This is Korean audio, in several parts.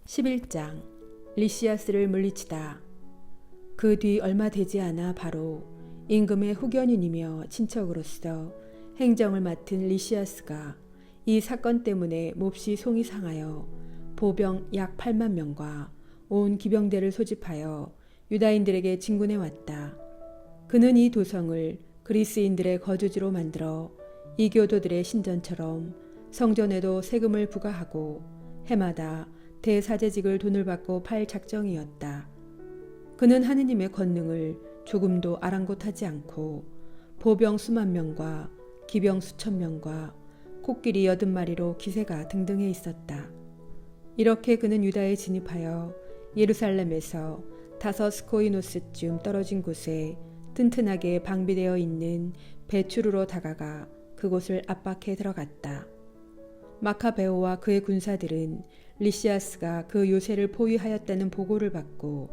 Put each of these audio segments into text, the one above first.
11장 리시아스를 물리치다. 그 뒤 얼마 되지 않아 바로 임금의 후견인이며 친척으로서 행정을 맡은 리시아스가 이 사건 때문에 몹시 속이 상하여 보병 약 8만 명과 온 기병대를 소집하여 유다인들에게 진군해 왔다. 그는 이 도성을 그리스인들의 거주지로 만들어 이교도들의 신전처럼 성전에도 세금을 부과하고 해마다 대사제직을 돈을 받고 팔 작정이었다. 그는 하느님의 권능을 조금도 아랑곳하지 않고 보병 수만 명과 기병 수천 명과 코끼리 80마리로 기세가 등등해 있었다. 이렇게 그는 유다에 진입하여 예루살렘에서 다서스코이노스쯤 떨어진 곳에 튼튼하게 방비되어 있는 배추루로 다가가 그곳을 압박해 들어갔다. 마카베오와 그의 군사들은 리시아스가 그 요새를 포위하였다는 보고를 받고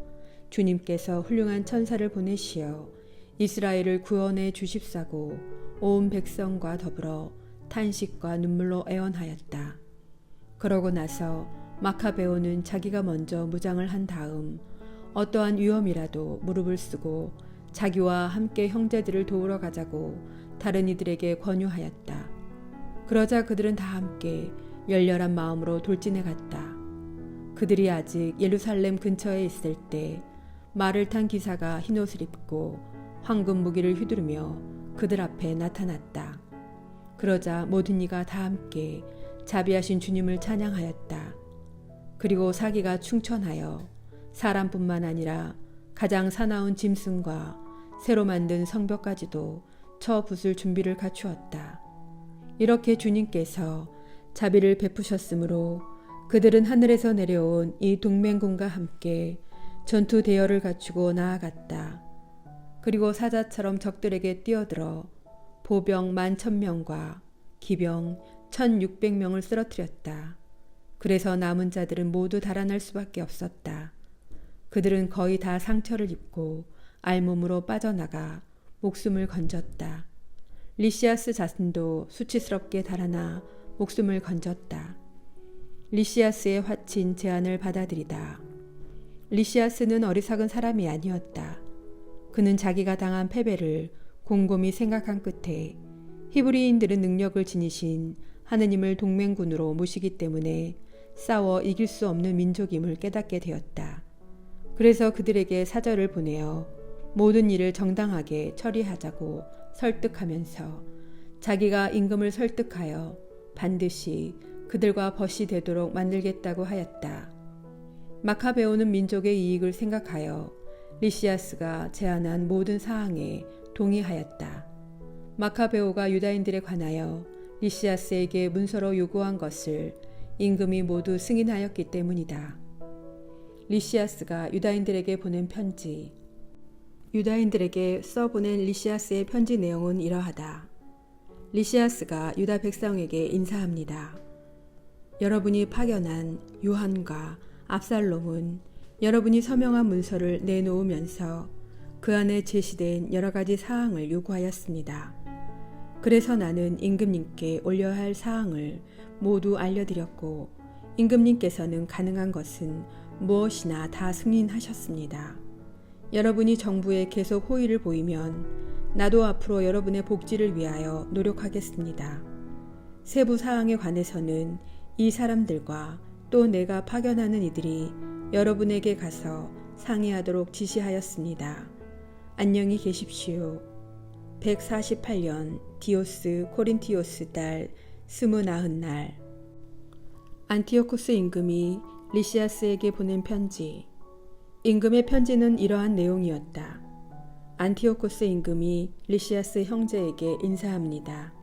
주님께서 훌륭한 천사를 보내시어 이스라엘을 구원해 주십사고 온 백성과 더불어 탄식과 눈물로 애원하였다. 그러고 나서 마카베오는 자기가 먼저 무장을 한 다음 어떠한 위험이라도 무릎을 쓰고 자기와 함께 형제들을 도우러 가자고 다른 이들에게 권유하였다. 그러자 그들은 다 함께 열렬한 마음으로 돌진해 갔다. 그들이 아직 예루살렘 근처에 있을 때 말을 탄 기사가 흰옷을 입고 황금 무기를 휘두르며 그들 앞에 나타났다. 그러자 모든 이가 다 함께 자비하신 주님을 찬양하였다. 그리고 사기가 충천하여 사람뿐만 아니라 가장 사나운 짐승과 새로 만든 성벽까지도 쳐 부술 준비를 갖추었다. 이렇게 주님께서 자비를 베푸셨으므로 그들은 하늘에서 내려온 이 동맹군과 함께 전투 대열을 갖추고 나아갔다. 그리고 사자처럼 적들에게 뛰어들어 보병 11,000명과 기병 1,600명을 쓰러뜨렸다. 그래서 남은 자들은 모두 달아날 수밖에 없었다. 그들은 거의 다 상처를 입고 알몸으로 빠져나가 목숨을 건졌다. 리시아스 자신도 수치스럽게 달아나 목숨을 건졌다. 리시아스의 화친 제안을 받아들이다. 리시아스는 어리석은 사람이 아니었다. 그는 자기가 당한 패배를 곰곰이 생각한 끝에 히브리인들은 능력을 지니신 하느님을 동맹군으로 모시기 때문에 싸워 이길 수 없는 민족임을 깨닫게 되었다. 그래서 그들에게 사절을 보내어 모든 일을 정당하게 처리하자고 설득하면서 자기가 임금을 설득하여 반드시 그들과 벗이 되도록 만들겠다고 하였다. 마카베오는 민족의 이익을 생각하여 리시아스가 제안한 모든 사항에 동의하였다. 마카베오가 유다인들에 관하여 리시아스에게 문서로 요구한 것을 임금이 모두 승인하였기 때문이다. 리시아스가 유다인들에게 보낸 편지. 유다인들에게 써보낸 리시아스의 편지 내용은 이러하다. 리시아스가 유다 백성에게 인사합니다. 여러분이 파견한 요한과 압살롬은 여러분이 서명한 문서를 내놓으면서 그 안에 제시된 여러 가지 사항을 요구하였습니다. 그래서 나는 임금님께 올려야 할 사항을 모두 알려드렸고 임금님께서는 가능한 것은 무엇이나 다 승인하셨습니다. 여러분이 정부에 계속 호의를 보이면 나도 앞으로 여러분의 복지를 위하여 노력하겠습니다. 세부 사항에 관해서는 이 사람들과 또 내가 파견하는 이들이 여러분에게 가서 상의하도록 지시하였습니다. 안녕히 계십시오. 148년 디오스 코린티오스 달 29날 안티오쿠스 임금이 리시아스에게 보낸 편지. 임금의 편지는 이러한 내용이었다. 안티오쿠스 임금이 리시아스 형제에게 인사합니다.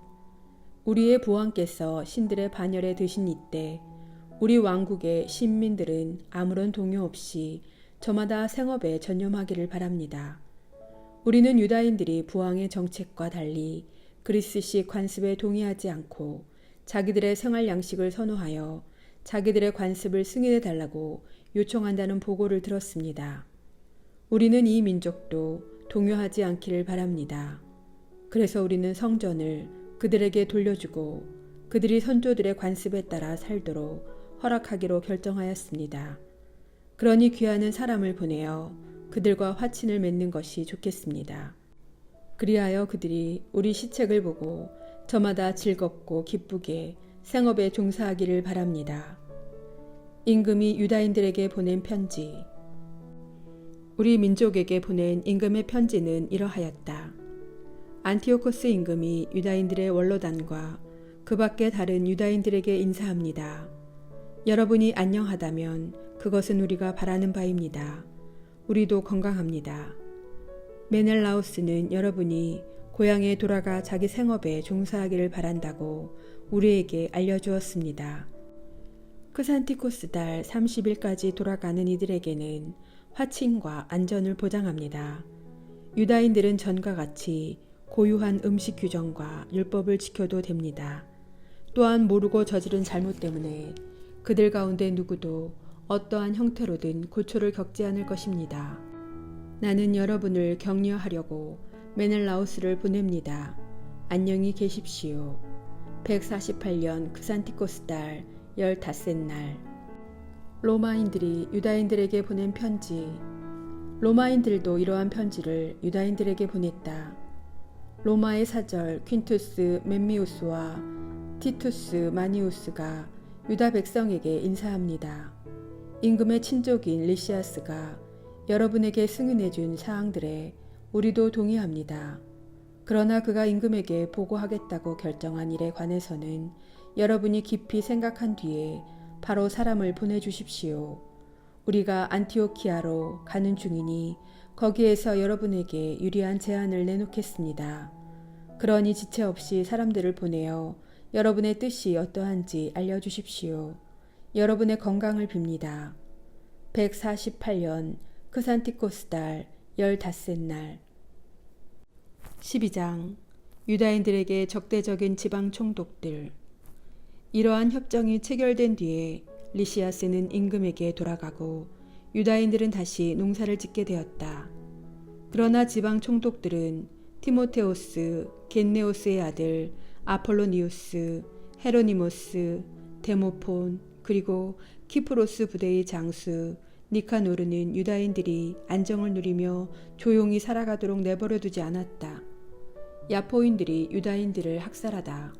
우리의 부왕께서 신들의 반열에 드신 이때 우리 왕국의 신민들은 아무런 동요 없이 저마다 생업에 전념하기를 바랍니다. 우리는 유다인들이 부왕의 정책과 달리 그리스식 관습에 동의하지 않고 자기들의 생활 양식을 선호하여 자기들의 관습을 승인해 달라고 요청한다는 보고를 들었습니다. 우리는 이 민족도 동요하지 않기를 바랍니다. 그래서 우리는 성전을 그들에게 돌려주고 그들이 선조들의 관습에 따라 살도록 허락하기로 결정하였습니다. 그러니 귀하는 사람을 보내어 그들과 화친을 맺는 것이 좋겠습니다. 그리하여 그들이 우리 시책을 보고 저마다 즐겁고 기쁘게 생업에 종사하기를 바랍니다. 임금이 유다인들에게 보낸 편지. 우리 민족에게 보낸 임금의 편지는 이러하였다. 안티오코스 임금이 유다인들의 원로단과 그 밖의 다른 유다인들에게 인사합니다. 여러분이 안녕하다면 그것은 우리가 바라는 바입니다. 우리도 건강합니다. 메넬라우스는 여러분이 고향에 돌아가 자기 생업에 종사하기를 바란다고 우리에게 알려주었습니다. 크산티코스 달 30일까지 돌아가는 이들에게는 화친과 안전을 보장합니다. 유다인들은 전과 같이 고유한 음식 규정과 율법을 지켜도 됩니다. 또한 모르고 저지른 잘못 때문에 그들 가운데 누구도 어떠한 형태로든 고초를 겪지 않을 것입니다. 나는 여러분을 격려하려고 메넬라우스를 보냅니다. 안녕히 계십시오. 148년 크산티코스 달 15날. 로마인들이 유다인들에게 보낸 편지. 로마인들도 이러한 편지를 유다인들에게 보냈다. 로마의 사절 퀸투스 멤미우스와 티투스 마니우스가 유다 백성에게 인사합니다. 임금의 친족인 리시아스가 여러분에게 승인해준 사항들에 우리도 동의합니다. 그러나 그가 임금에게 보고하겠다고 결정한 일에 관해서는 여러분이 깊이 생각한 뒤에 바로 사람을 보내주십시오. 우리가 안티오키아로 가는 중이니 거기에서 여러분에게 유리한 제안을 내놓겠습니다. 그러니 지체 없이 사람들을 보내어 여러분의 뜻이 어떠한지 알려주십시오. 여러분의 건강을 빕니다. 148년 크산티코스 달 15날. 12장. 유다인들에게 적대적인 지방 총독들. 이러한 협정이 체결된 뒤에 리시아스는 임금에게 돌아가고 유다인들은 다시 농사를 짓게 되었다. 그러나 지방 총독들은 티모테오스, 겐네오스의 아들 아폴로니우스, 헤로니모스, 데모폰, 그리고 키프로스 부대의 장수 니카노르는 유다인들이 안정을 누리며 조용히 살아가도록 내버려두지 않았다. 야포인들이 유다인들을 학살하다.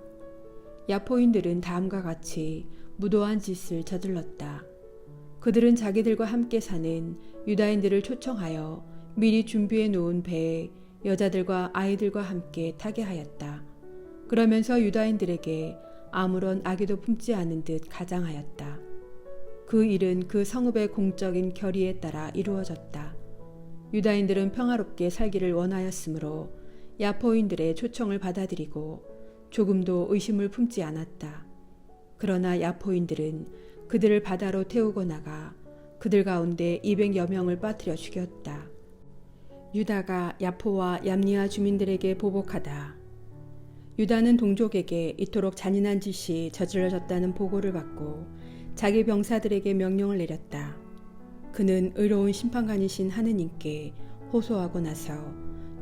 야포인들은 다음과 같이 무도한 짓을 저질렀다. 그들은 자기들과 함께 사는 유다인들을 초청하여 미리 준비해 놓은 배에 여자들과 아이들과 함께 타게 하였다. 그러면서 유다인들에게 아무런 악의도 품지 않은 듯 가장하였다. 그 일은 그 성읍의 공적인 결의에 따라 이루어졌다. 유다인들은 평화롭게 살기를 원하였으므로 야포인들의 초청을 받아들이고 조금도 의심을 품지 않았다. 그러나 야포인들은 그들을 바다로 태우고 나가 그들 가운데 200여 명을 빠뜨려 죽였다. 유다가 야포와 얌니아 주민들에게 보복하다. 유다는 동족에게 이토록 잔인한 짓이 저질러졌다는 보고를 받고 자기 병사들에게 명령을 내렸다. 그는 의로운 심판관이신 하느님께 호소하고 나서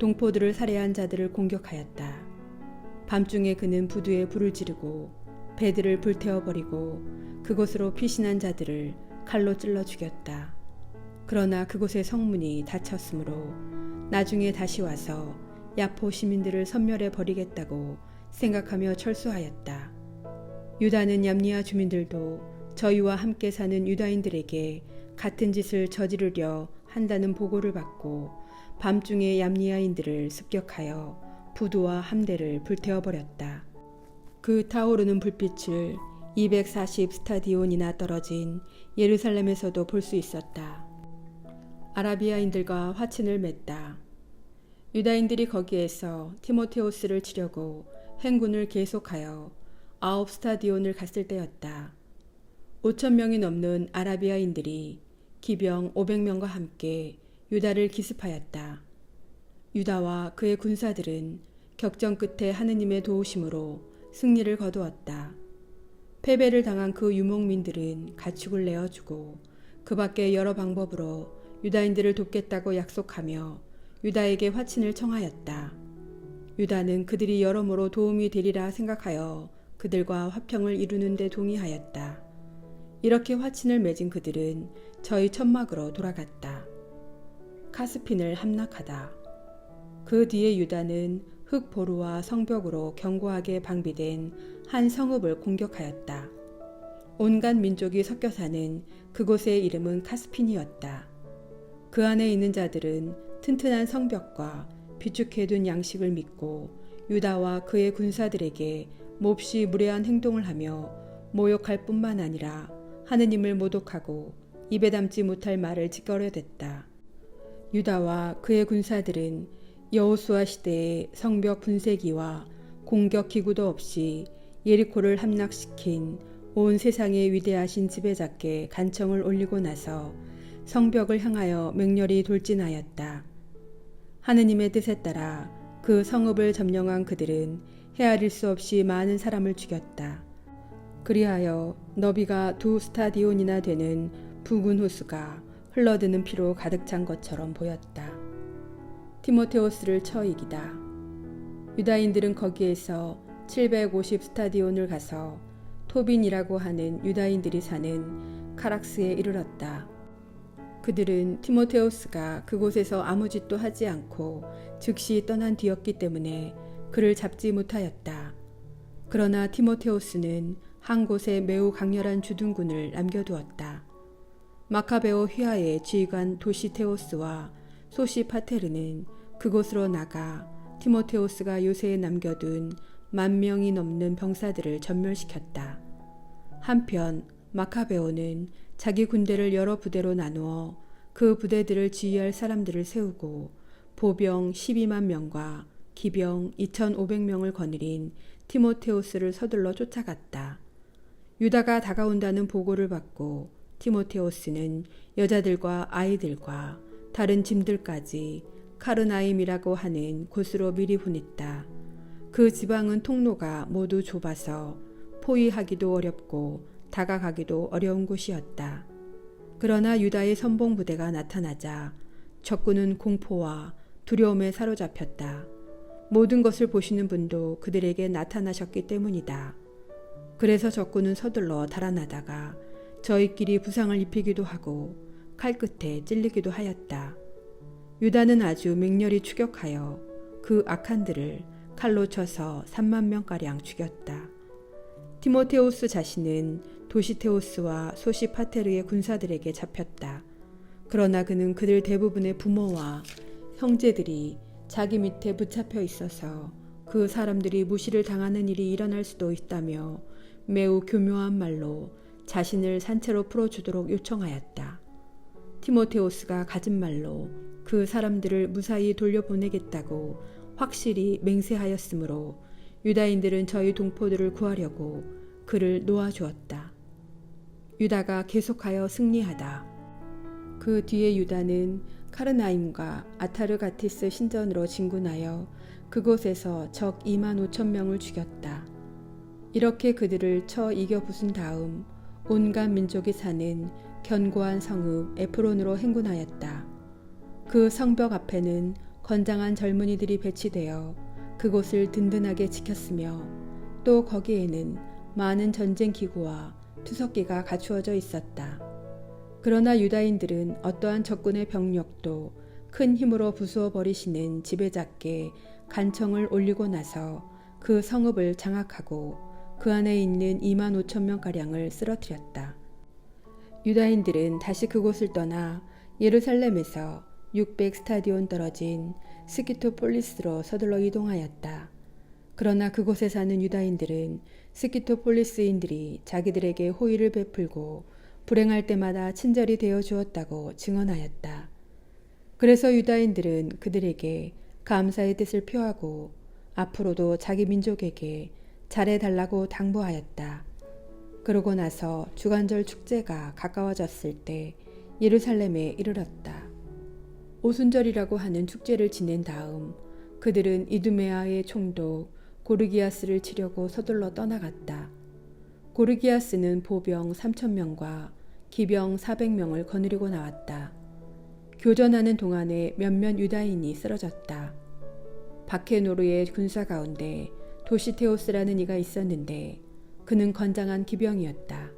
동포들을 살해한 자들을 공격하였다. 밤중에 그는 부두에 불을 지르고 배들을 불태워버리고 그곳으로 피신한 자들을 칼로 찔러 죽였다. 그러나 그곳의 성문이 닫혔으므로 나중에 다시 와서 야포 시민들을 섬멸해 버리겠다고 생각하며 철수하였다. 유다는 얌니아 주민들도 저희와 함께 사는 유다인들에게 같은 짓을 저지르려 한다는 보고를 받고 밤중에 얌니아인들을 습격하여 부두와 함대를 불태워버렸다. 그 타오르는 불빛을 240 스타디온이나 떨어진 예루살렘에서도 볼 수 있었다. 아라비아인들과 화친을 맺다. 유다인들이 거기에서 티모테오스를 치려고 행군을 계속하여 9 스타디온을 갔을 때였다. 5,000명이 넘는 아라비아인들이 기병 500명과 함께 유다를 기습하였다. 유다와 그의 군사들은 격전 끝에 하느님의 도우심으로 승리를 거두었다. 패배를 당한 그 유목민들은 가축을 내어주고 그 밖에 여러 방법으로 유다인들을 돕겠다고 약속하며 유다에게 화친을 청하였다. 유다는 그들이 여러모로 도움이 되리라 생각하여 그들과 화평을 이루는 데 동의하였다. 이렇게 화친을 맺은 그들은 저희 천막으로 돌아갔다. 카스핀을 함락하다. 그 뒤에 유다는 흙보루와 성벽으로 견고하게 방비된 한 성읍을 공격하였다. 온갖 민족이 섞여 사는 그곳의 이름은 카스핀이었다. 그 안에 있는 자들은 튼튼한 성벽과 비축해둔 양식을 믿고 유다와 그의 군사들에게 몹시 무례한 행동을 하며 모욕할 뿐만 아니라 하느님을 모독하고 입에 담지 못할 말을 짓거려댔다. 유다와 그의 군사들은 여호수아 시대의 성벽 분쇄기와 공격 기구도 없이 예리코를 함락시킨 온 세상의 위대하신 지배자께 간청을 올리고 나서 성벽을 향하여 맹렬히 돌진하였다. 하느님의 뜻에 따라 그 성읍을 점령한 그들은 헤아릴 수 없이 많은 사람을 죽였다. 그리하여 너비가 2스타디온이나 되는 붉은 호수가 흘러드는 피로 가득 찬 것처럼 보였다. 티모테오스를 쳐 이기다. 유다인들은 거기에서 750스타디온을 가서 토빈이라고 하는 유다인들이 사는 카락스에 이르렀다. 그들은 티모테오스가 그곳에서 아무 짓도 하지 않고 즉시 떠난 뒤였기 때문에 그를 잡지 못하였다. 그러나 티모테오스는 한 곳에 매우 강렬한 주둔군을 남겨두었다. 마카베오 휘하의 지휘관 도시테오스와 소시파테르는 그곳으로 나가 티모테오스가 요새에 남겨둔 10,000명이 넘는 병사들을 전멸시켰다. 한편 마카베오는 자기 군대를 여러 부대로 나누어 그 부대들을 지휘할 사람들을 세우고 보병 12만 명과 기병 2,500명을 거느린 티모테오스를 서둘러 쫓아갔다. 유다가 다가온다는 보고를 받고 티모테오스는 여자들과 아이들과 다른 짐들까지 카르나임이라고 하는 곳으로 미리 보냈다. 그 지방은 통로가 모두 좁아서 포위하기도 어렵고 다가가기도 어려운 곳이었다. 그러나 유다의 선봉부대가 나타나자 적군은 공포와 두려움에 사로잡혔다. 모든 것을 보시는 분도 그들에게 나타나셨기 때문이다. 그래서 적군은 서둘러 달아나다가 저희끼리 부상을 입히기도 하고 칼끝에 찔리기도 하였다. 유다는 아주 맹렬히 추격하여 그 악한들을 칼로 쳐서 3만 명가량 죽였다. 티모테오스 자신은 도시테오스와 소시파테르의 군사들에게 잡혔다. 그러나 그는 그들 대부분의 부모와 형제들이 자기 밑에 붙잡혀 있어서 그 사람들이 무시를 당하는 일이 일어날 수도 있다며 매우 교묘한 말로 자신을 산채로 풀어주도록 요청하였다. 티모테오스가 가진 말로 그 사람들을 무사히 돌려보내겠다고 확실히 맹세하였으므로 유다인들은 저희 동포들을 구하려고 그를 놓아주었다. 유다가 계속하여 승리하다. 그 뒤에 유다는 카르나임과 아타르가티스 신전으로 진군하여 그곳에서 적 25,000명을 죽였다. 이렇게 그들을 쳐 이겨 부순 다음 온갖 민족이 사는 견고한 성읍 에프론으로 행군하였다. 그 성벽 앞에는 건장한 젊은이들이 배치되어 그곳을 든든하게 지켰으며 또 거기에는 많은 전쟁 기구와 투석기가 갖추어져 있었다. 그러나 유다인들은 어떠한 적군의 병력도 큰 힘으로 부수어 버리시는 지배자께 간청을 올리고 나서 그 성읍을 장악하고 그 안에 있는 25,000명가량을 쓰러뜨렸다. 유다인들은 다시 그곳을 떠나 예루살렘에서 600스타디온 떨어진 스키토폴리스로 서둘러 이동하였다. 그러나 그곳에 사는 유다인들은 스키토폴리스인들이 자기들에게 호의를 베풀고 불행할 때마다 친절이 되어 주었다고 증언하였다. 그래서 유다인들은 그들에게 감사의 뜻을 표하고 앞으로도 자기 민족에게 잘해달라고 당부하였다. 그러고 나서 주간절 축제가 가까워졌을 때 예루살렘에 이르렀다. 오순절이라고 하는 축제를 지낸 다음 그들은 이두메아의 총독 고르기아스를 치려고 서둘러 떠나갔다. 고르기아스는 보병 3,000명과 기병 400명을 거느리고 나왔다. 교전하는 동안에 몇몇 유다인이 쓰러졌다. 바케노르의 군사 가운데 도시테오스라는 이가 있었는데 그는 건장한 기병이었다.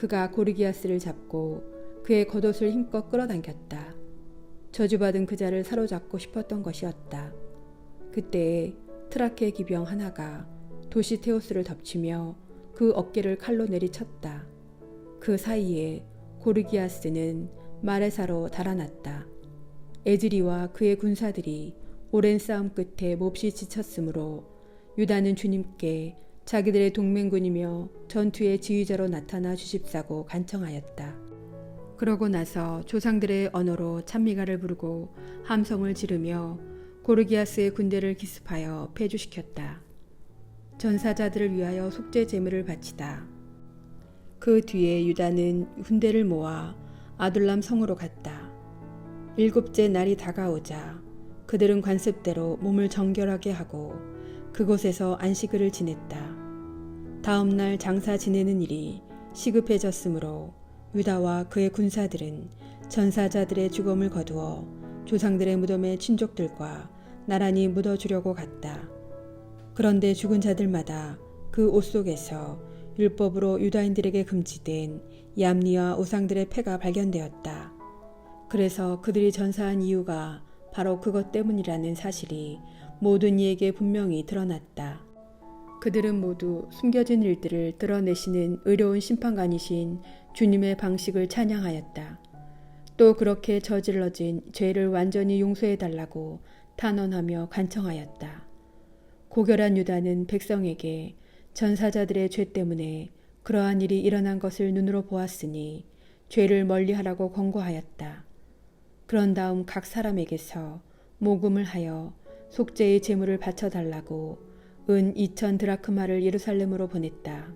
그가 고르기아스를 잡고 그의 겉옷을 힘껏 끌어당겼다. 저주받은 그 자를 사로잡고 싶었던 것이었다. 그때에 트라케 기병 하나가 도시테오스를 덮치며 그 어깨를 칼로 내리쳤다. 그 사이에 고르기아스는 마레사로 달아났다. 에즈리와 그의 군사들이 오랜 싸움 끝에 몹시 지쳤으므로 유다는 주님께 자기들의 동맹군이며 전투의 지휘자로 나타나 주십사고 간청하였다. 그러고 나서 조상들의 언어로 찬미가를 부르고 함성을 지르며 고르기아스의 군대를 기습하여 패주시켰다. 전사자들을 위하여 속죄 제물을 바치다. 그 뒤에 유다는 군대를 모아 아둘람 성으로 갔다. 일곱째 날이 다가오자 그들은 관습대로 몸을 정결하게 하고 그곳에서 안식일을 지냈다. 다음 날 장사 지내는 일이 시급해졌으므로 유다와 그의 군사들은 전사자들의 죽음을 거두어 조상들의 무덤의 친족들과 나란히 묻어주려고 갔다. 그런데 죽은 자들마다 그 옷 속에서 율법으로 유다인들에게 금지된 얌리와 우상들의 패가 발견되었다. 그래서 그들이 전사한 이유가 바로 그것 때문이라는 사실이 모든 이에게 분명히 드러났다. 그들은 모두 숨겨진 일들을 드러내시는 의로운 심판관이신 주님의 방식을 찬양하였다. 또 그렇게 저질러진 죄를 완전히 용서해달라고 탄원하며 간청하였다. 고결한 유다는 백성에게 전사자들의 죄 때문에 그러한 일이 일어난 것을 눈으로 보았으니 죄를 멀리하라고 권고하였다. 그런 다음 각 사람에게서 모금을 하여 속죄의 제물을 바쳐달라고 은 2,000 드라크마를 예루살렘으로 보냈다.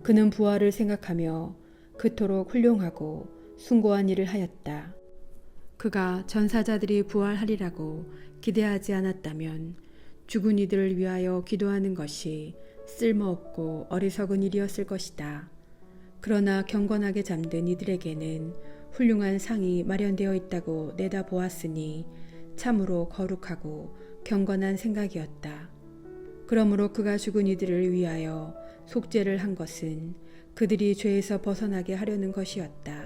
그는 부활을 생각하며 그토록 훌륭하고 숭고한 일을 하였다. 그가 전사자들이 부활하리라고 기대하지 않았다면 죽은 이들을 위하여 기도하는 것이 쓸모없고 어리석은 일이었을 것이다. 그러나 경건하게 잠든 이들에게는 훌륭한 상이 마련되어 있다고 내다보았으니 참으로 거룩하고 경건한 생각이었다. 그러므로 그가 죽은 이들을 위하여 속죄를 한 것은 그들이 죄에서 벗어나게 하려는 것이었다.